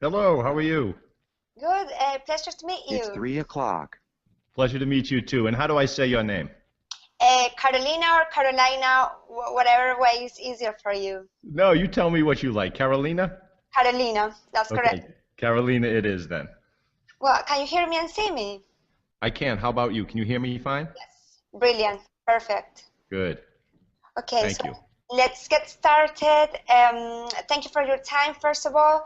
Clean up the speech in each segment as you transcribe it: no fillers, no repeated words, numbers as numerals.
Hello, how are you? Good, pleasure to meet It's you. 3 o'clock. Pleasure to meet you too. And how do I say your name? Carolina or Carolina, whatever way is easier for you. No, you tell me what you like. Carolina? Carolina, that's correct. Okay, Carolina it is then. Well, can you hear me and see me? I can. How about you? Can you hear me fine? Yes. Brilliant, perfect. Good. Okay, so Thank you. let's get started. Thank you for your time, first of all.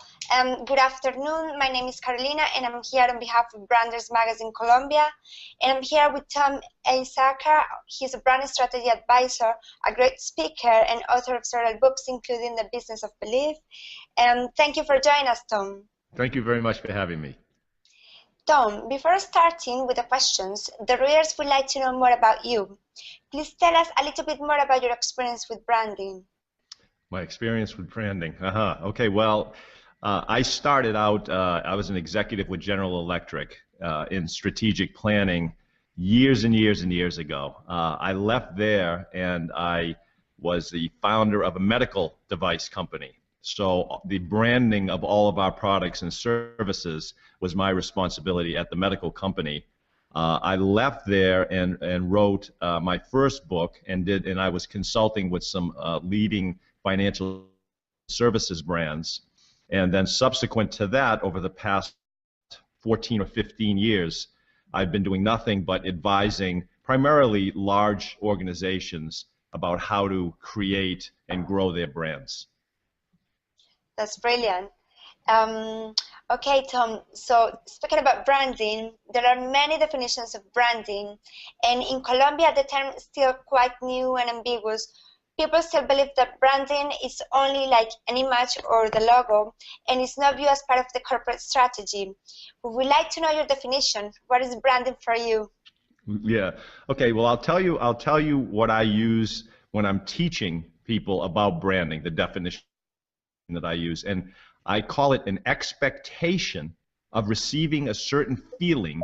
Good afternoon. My name is Carolina, and I'm here on behalf of Branders Magazine Colombia. And I'm here with Tom Asacker. He's a brand strategy advisor, a great speaker, and author of several books, including The Business of Belief. Thank you for joining us, Tom. Thank you very much for having me. Tom, before starting with the questions, the readers would like to know more about you. Please tell us a little bit more about your experience with branding. My experience with branding. Okay, well, I started out, I was an executive with General Electric in strategic planning years and years and years ago. I left there and I was the founder of a medical device company. So the branding of all of our products and services was my responsibility at the medical company. I left there and wrote my first book and I was consulting with some leading financial services brands. And then subsequent to that, over the past 14 or 15 years, I've been doing nothing but advising primarily large organizations about how to create and grow their brands. That's brilliant. Um, okay, Tom, so speaking about branding, there are many definitions of branding, and in Colombia the term is still quite new and ambiguous. People still believe that branding is only like an image or the logo, and it's not viewed as part of the corporate strategy. We would like to know your definition. What is branding for you? Yeah. Okay. Well, I'll tell you what I use when I'm teaching people about branding, the definition that I use, and I call it an expectation of receiving a certain feeling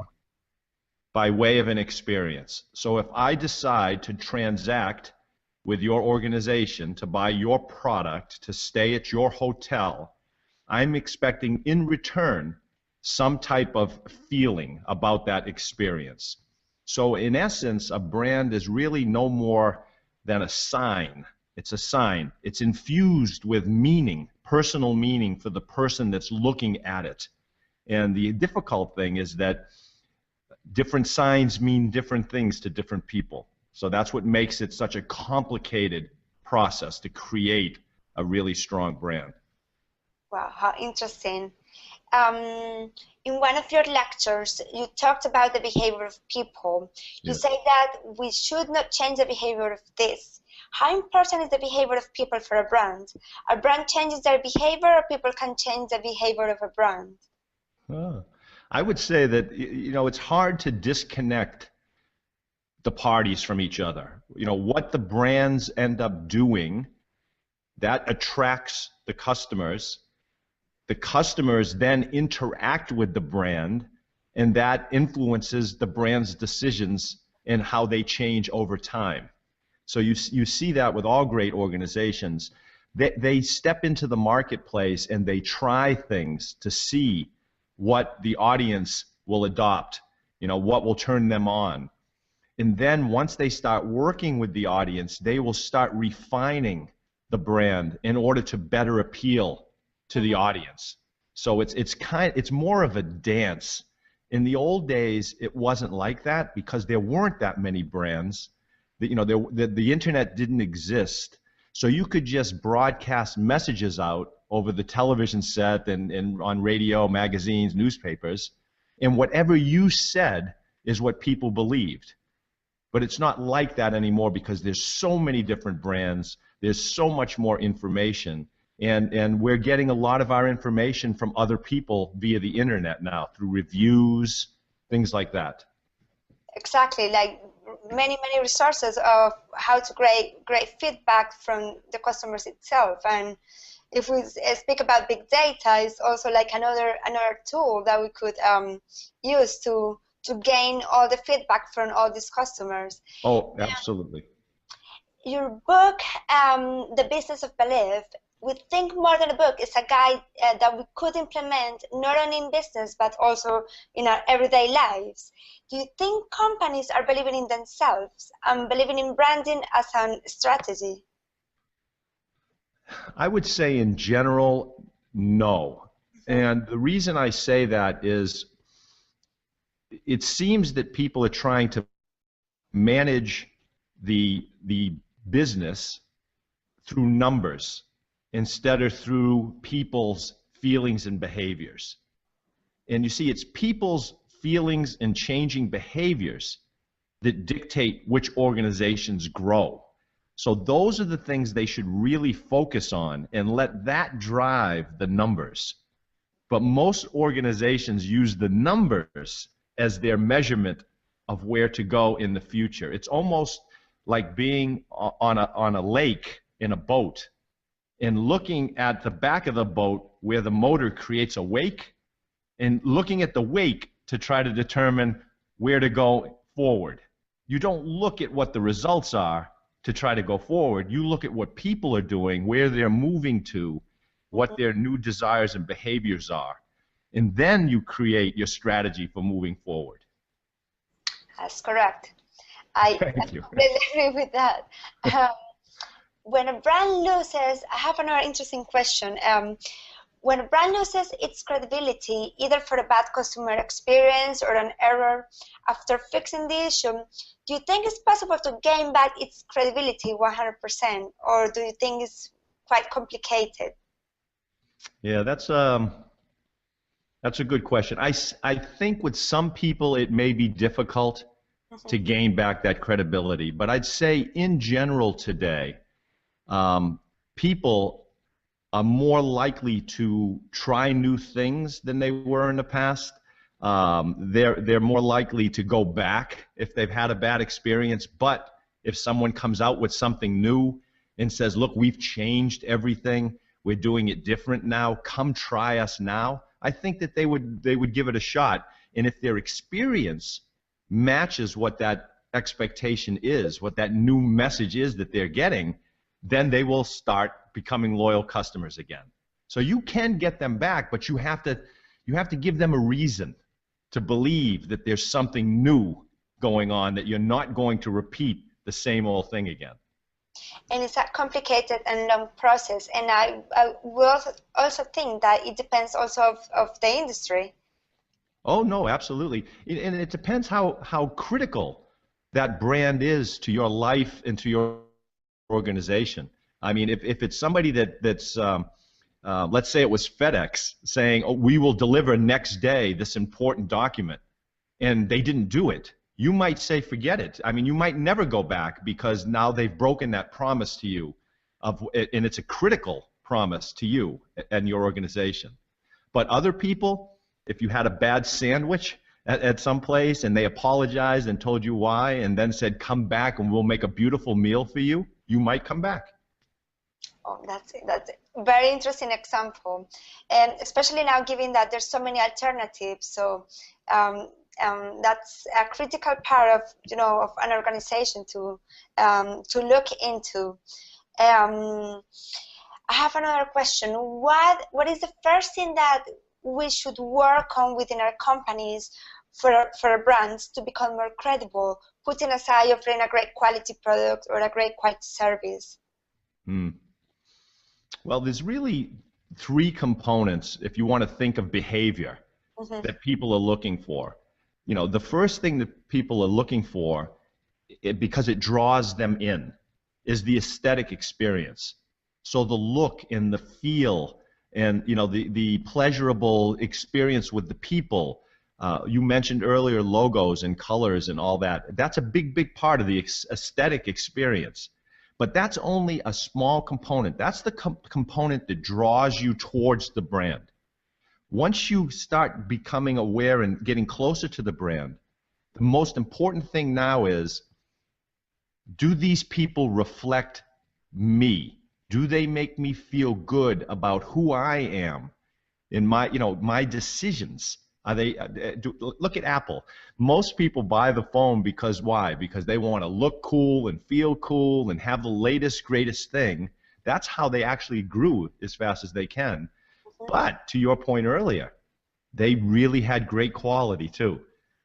by way of an experience. So if I decide to transact with your organization, to buy your product, to stay at your hotel, I'm expecting in return some type of feeling about that experience. So in essence, a brand is really no more than a sign. It's a sign. It's infused with meaning, personal meaning for the person that's looking at it. And the difficult thing is that different signs mean different things to different people. So that's what makes it such a complicated process to create a really strong brand. Wow, how interesting. Um, in one of your lectures, you talked about the behavior of people. You Yes. say that we should not change the behavior of this. How important is the behavior of people for a brand? A brand changes their behavior, or people can change the behavior of a brand? Ah. I would say that it's hard to disconnect the parties from each other. What the brands end up doing, that attracts the customers. The customers then interact with the brand, and that influences the brand's decisions and how they change over time. So you see that with all great organizations. They step into the marketplace and they try things to see what the audience will adopt, what will turn them on. And then once they start working with the audience, they will start refining the brand in order to better appeal to the audience. So it's more of a dance. In the old days, it wasn't like that because there weren't that many brands. The internet didn't exist. So you could just broadcast messages out over the television set and on radio, magazines, newspapers, and whatever you said is what people believed. But it's not like that anymore because there's so many different brands. There's so much more information. And we're getting a lot of our information from other people via the internet now, through reviews, things like that. Exactly, like many resources of how to create great feedback from the customers itself. And if we speak about big data, it's also like another tool that we could use to gain all the feedback from all these customers. Oh, absolutely. Your book, The Business of Belief, we think more than a book. It's a guide that we could implement not only in business but also in our everyday lives. Do you think companies are believing in themselves and believing in branding as a strategy? I would say in general, no. And the reason I say that is it seems that people are trying to manage the business through numbers instead of through people's feelings and behaviors. And you see, it's people's feelings and changing behaviors that dictate which organizations grow. So those are the things they should really focus on and let that drive the numbers. But most organizations use the numbers as their measurement of where to go in the future. It's almost like being on a lake in a boat and looking at the back of the boat where the motor creates a wake and looking at the wake to try to determine where to go forward. You don't look at what the results are to try to go forward. You look at what people are doing, where they're moving to, what their new desires and behaviors are. And then you create your strategy for moving forward. That's correct. I completely agree with that. When a brand loses, I have another interesting question. When a brand loses its credibility, either for a bad customer experience or an error, after fixing the issue, do you think it's possible to gain back its credibility 100%, or do you think it's quite complicated? Yeah, that's a good question. I think with some people it may be difficult to gain back that credibility, but I'd say in general today, people are more likely to try new things than they were in the past. They're more likely to go back if they've had a bad experience, but if someone comes out with something new and says, look, we've changed everything, we're doing it different now, come try us now, I think that they would give it a shot. And if their experience matches what that expectation is, what that new message is that they're getting, then they will start becoming loyal customers again. So you can get them back, but you have to give them a reason to believe that there's something new going on, that you're not going to repeat the same old thing again. And it's a complicated and long process, and I will also think that it depends also of the industry. Oh no, absolutely. And it depends how critical that brand is to your life and to your organization. I mean, if it's somebody that's let's say it was FedEx saying, oh, we will deliver next day this important document, and they didn't do it, you might say, forget it. I mean, you might never go back because now they've broken that promise to you, and it's a critical promise to you and your organization. But other people, if you had a bad sandwich at some place and they apologized and told you why and then said, come back and we'll make a beautiful meal for you, you might come back. Oh, that's a very interesting example, and especially now given that there's so many alternatives. So that's a critical part of of an organization to look into. I have another question. What is the first thing that we should work on within our companies for our brands to become more credible, putting aside offering a great quality product or a great quality service? Well, there's really three components if you want to think of behavior that people are looking for. The first thing that people are looking for, because it draws them in, is the aesthetic experience. So the look and the feel and the pleasurable experience with the people. You mentioned earlier logos and colors and all that. That's a big part of the aesthetic experience. But that's only a small component. That's the component that draws you towards the brand. Once you start becoming aware and getting closer to the brand, the most important thing now is, do these people reflect me? Do they make me feel good about who I am in my decisions? Look at Apple. Most people buy the phone because why? Because they want to look cool and feel cool and have the latest, greatest thing. That's how they actually grew as fast as they can. But to your point earlier, they really had great quality too.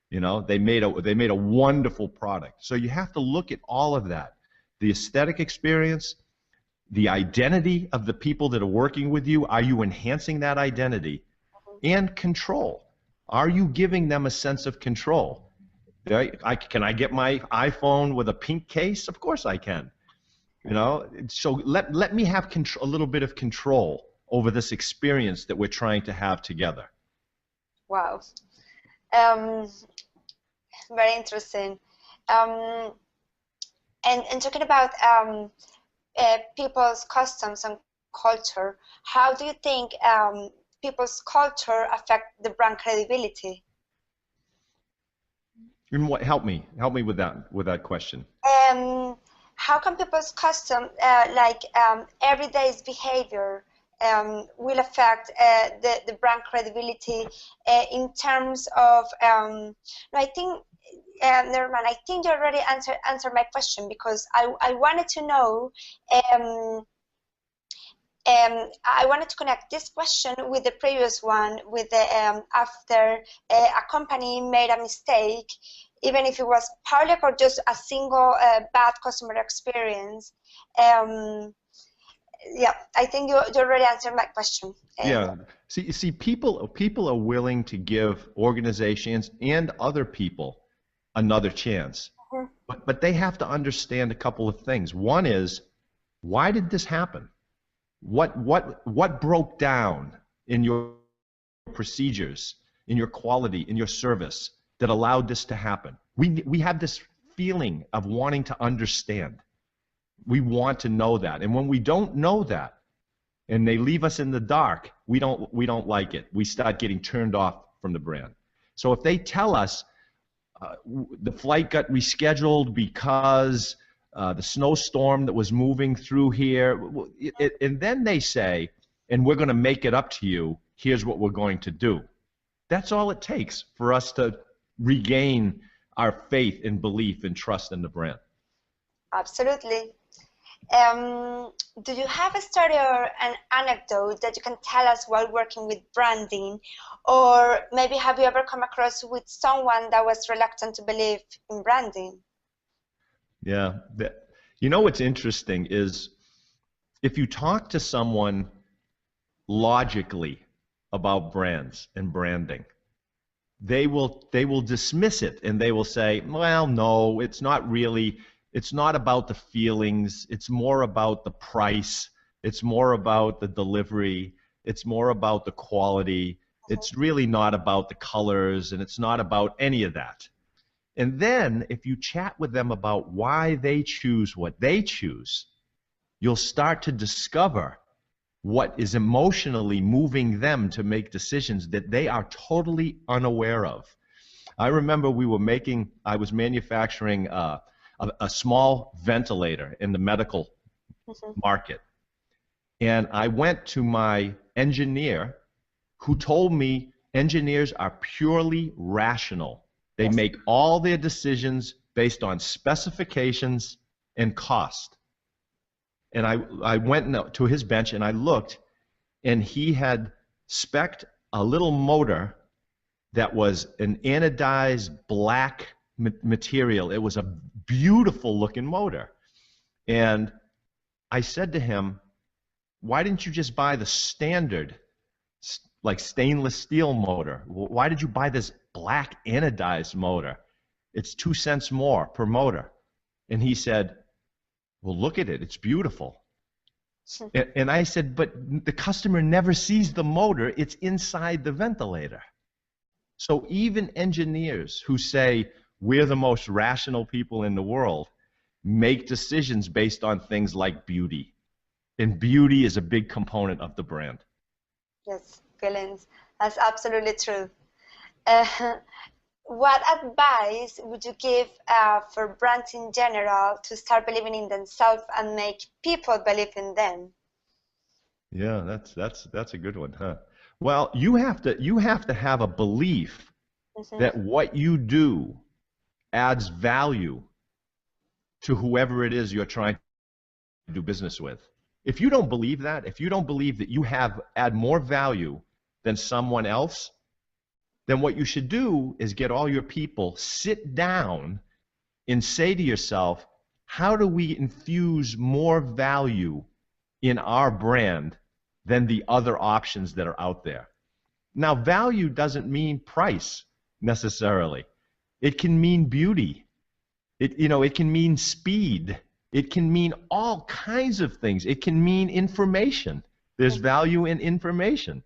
You know, they made a wonderful product. So you have to look at all of that. The aesthetic experience, the identity of the people that are working with you. Are you enhancing that identity? And control. Are you giving them a sense of control? Can I get my iPhone with a pink case? Of course I can. You know, so let me have a little bit of control over this experience that we're trying to have together. Wow. Very interesting. And talking about people's customs and culture, how do you think people's culture affect the brand credibility? And what, help me with that question. How can people's custom, everyday behavior, will affect the brand credibility in terms of? No, I think. Never mind. I think you already answered my question, because I wanted to know. I wanted to connect this question with the previous one, with the after a company made a mistake, even if it was public or just a single bad customer experience. Yeah, I think you already answered my question. Yeah. See, people are willing to give organizations and other people another chance, but they have to understand a couple of things. One is, why did this happen? What broke down in your procedures, in your quality, in your service that allowed this to happen? We have this feeling of wanting to understand. We want to know that, and when we don't know that, and they leave us in the dark, we don't like it. We start getting turned off from the brand. So if they tell us the flight got rescheduled because the snowstorm that was moving through here, and then they say, and we're going to make it up to you, here's what we're going to do. That's all it takes for us to regain our faith and belief and trust in the brand. Absolutely. Do you have a story or an anecdote that you can tell us while working with branding? Or maybe have you ever come across with someone that was reluctant to believe in branding? Yeah. You know what's interesting is, if you talk to someone logically about brands and branding, they will dismiss it, and they will say, well, no, it's not really. It's not about the feelings. It's more about the price. It's more about the delivery. It's more about the quality. It's really not about the colors, and it's not about any of that. And then if you chat with them about why they choose what they choose, you'll start to discover what is emotionally moving them to make decisions that they are totally unaware of. I remember I was manufacturing a small ventilator in the medical market. And I went to my engineer, who told me engineers are purely rational. They make all their decisions based on specifications and cost. And I went to his bench and I looked, and he had spec'd a little motor that was an anodized black material. It was a beautiful looking motor. And I said to him, why didn't you just buy the standard, like stainless steel motor? Why did you buy this black anodized motor? It's 2 cents more per motor. And he said, well, look at it. It's beautiful. And I said, but the customer never sees the motor. It's inside the ventilator. So even engineers who say we're the most rational people in the world make decisions based on things like beauty. And beauty is a big component of the brand. Yes, brilliant. That's absolutely true. What advice would you give for brands in general to start believing in themselves and make people believe in them? Yeah, that's a good one, huh? Well, you have to have a belief that what you do adds value to whoever it is you're trying to do business with. If you don't believe that, if you don't believe that you add more value than someone else, then what you should do is get all your people, sit down and say to yourself, how do we infuse more value in our brand than the other options that are out there? Now, value doesn't mean price necessarily. It can mean beauty. It can mean speed. It can mean all kinds of things. It can mean information. There's value in information.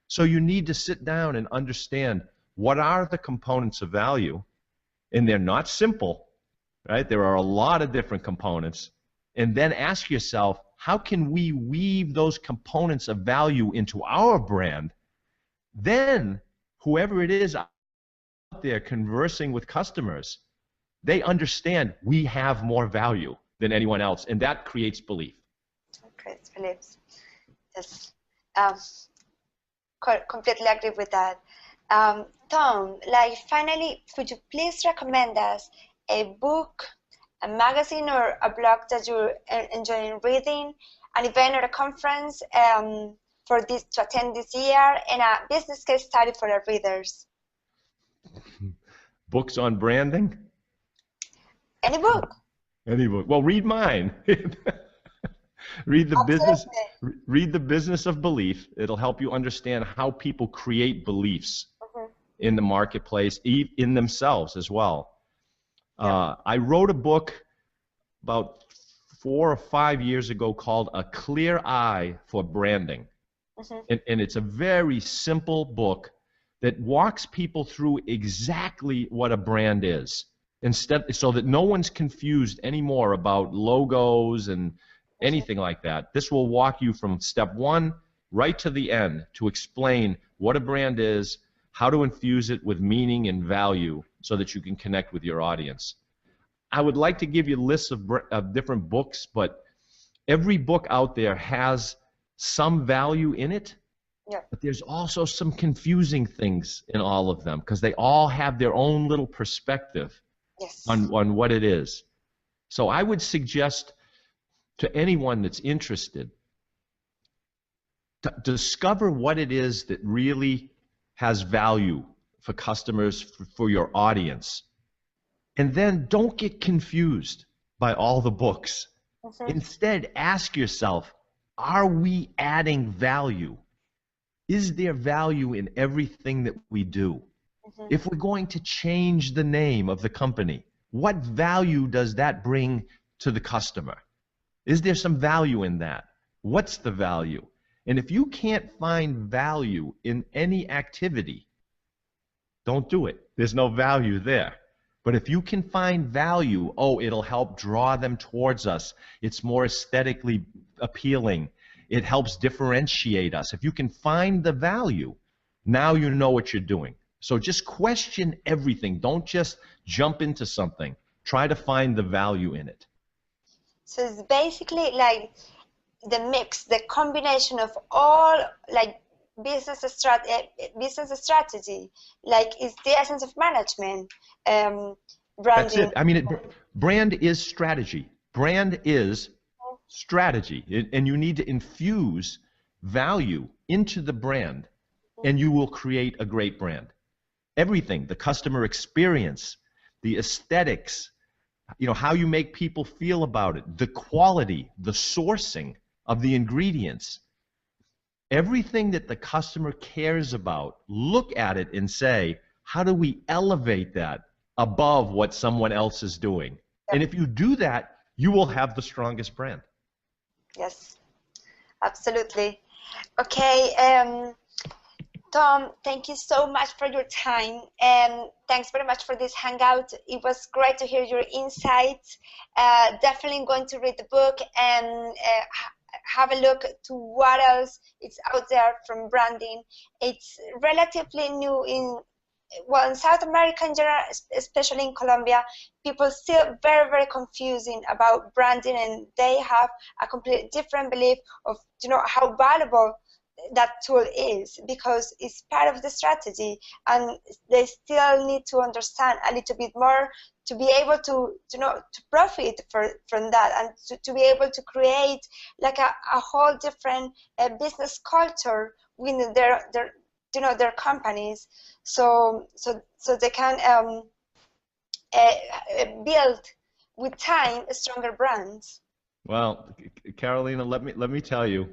So you need to sit down and understand what are the components of value, and they're not simple, right? There are a lot of different components, and then ask yourself, how can we weave those components of value into our brand? Then whoever it is out there conversing with customers, they understand we have more value than anyone else, and that creates belief. Creates beliefs. Yes, completely agree with that. Tom, like finally, could you please recommend us a book, a magazine, or a blog that you're enjoying reading, an event or a conference to attend this year, and a business case study for our readers? Books on branding? Any book. Any book. Well, read mine. Read the business of belief. It'll help you understand how people create beliefs in the marketplace, in themselves as well. I wrote a book about 4 or 5 years ago called A Clear Eye for Branding. And it's a very simple book that walks people through exactly what a brand is, so that no one's confused anymore about logos and anything like that. This will walk you from step 1 right to the end to explain what a brand is, how to infuse it with meaning and value so that you can connect with your audience. I would like to give you lists of different books, but every book out there has some value in it, but there's also some confusing things in all of them because they all have their own little perspective on what it is. So I would suggest to anyone that's interested to discover what it is that really has value for customers, for your audience. And then don't get confused by all the books. Instead, ask yourself, are we adding value? Is there value in everything that we do? If we're going to change the name of the company, what value does that bring to the customer? Is there some value in that? What's the value? And if you can't find value in any activity, don't do it. There's no value there. But if you can find value, it'll help draw them towards us. It's more aesthetically appealing. It helps differentiate us. If you can find the value, now you know what you're doing. So just question everything. Don't just jump into something. Try to find the value in it. So it's basically like the mix, the combination of all like business strategy, like it's the essence of management. Branding. That's it. I mean, brand is strategy. Brand is strategy, and you need to infuse value into the brand, and you will create a great brand. Everything, the customer experience, the aesthetics, how you make people feel about it, the quality, the sourcing of the ingredients, everything that the customer cares about, look at it and say, how do we elevate that above what someone else is doing? And if you do that, you will have the strongest brand. Yes, absolutely. Okay, Tom, thank you so much for your time, and thanks very much for this hangout. It was great to hear your insights. Definitely going to read the book and have a look to what else is out there from branding. It's relatively new in South America in general, especially in Colombia. People still very confusing about branding, and they have a completely different belief of how valuable that tool is, because it's part of the strategy, and they still need to understand a little bit more to be able to to profit from that, and to be able to create like a whole different business culture within their companies, so they can build with time stronger brands. Well, Carolina, let me tell you,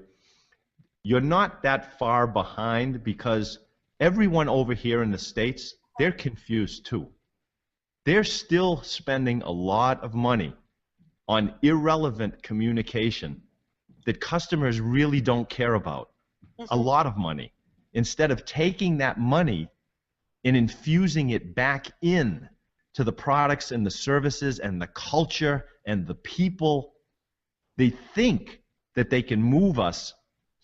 you're not that far behind, because everyone over here in the States, they're confused too. They're still spending a lot of money on irrelevant communication that customers really don't care about. A lot of money. Instead of taking that money and infusing it back in to the products and the services and the culture and the people, they think that they can move us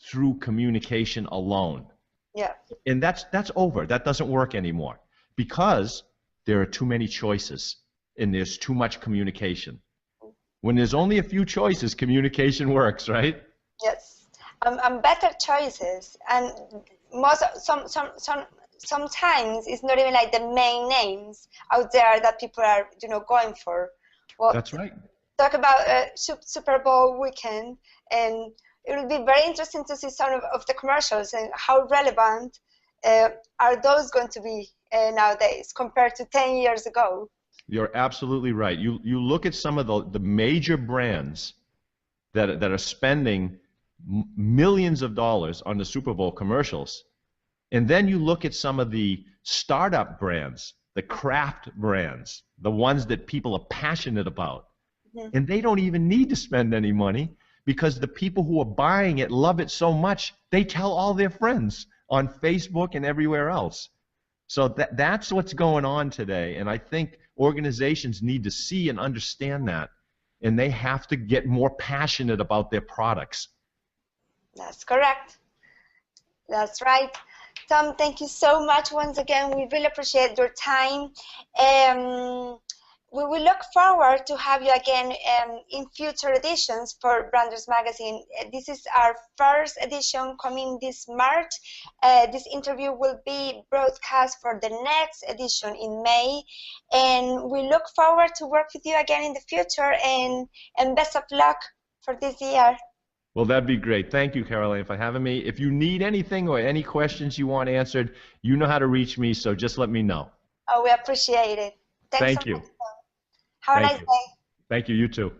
through communication alone. Yeah. And that's over. That doesn't work anymore, because there are too many choices and there's too much communication. When there's only a few choices, communication works, right? Yes. Better choices, and sometimes it's not even like the main names out there that people are going for. Well, that's right. Talk about Super Bowl weekend, and it will be very interesting to see some of the commercials and how relevant are those going to be nowadays compared to 10 years ago. You're absolutely right. You look at some of the major brands that are spending millions of dollars on the Super Bowl commercials, and then you look at some of the startup brands, the craft brands, the ones that people are passionate about, and they don't even need to spend any money, because the people who are buying it love it so much, they tell all their friends on Facebook and everywhere else. So that's what's going on today, and I think organizations need to see and understand that, and they have to get more passionate about their products. That's correct. That's right. Tom, thank you so much once again. We really appreciate your time. We will look forward to have you again in future editions for Branders Magazine. This is our first edition coming this March. This interview will be broadcast for the next edition in May. And we look forward to work with you again in the future, and best of luck for this year. Well, that'd be great. Thank you, Caroline, for having me. If you need anything or any questions you want answered, you know how to reach me, so just let me know. Oh, we appreciate it. Thanks Thank so you. much. Have a nice day. Thank you. You too.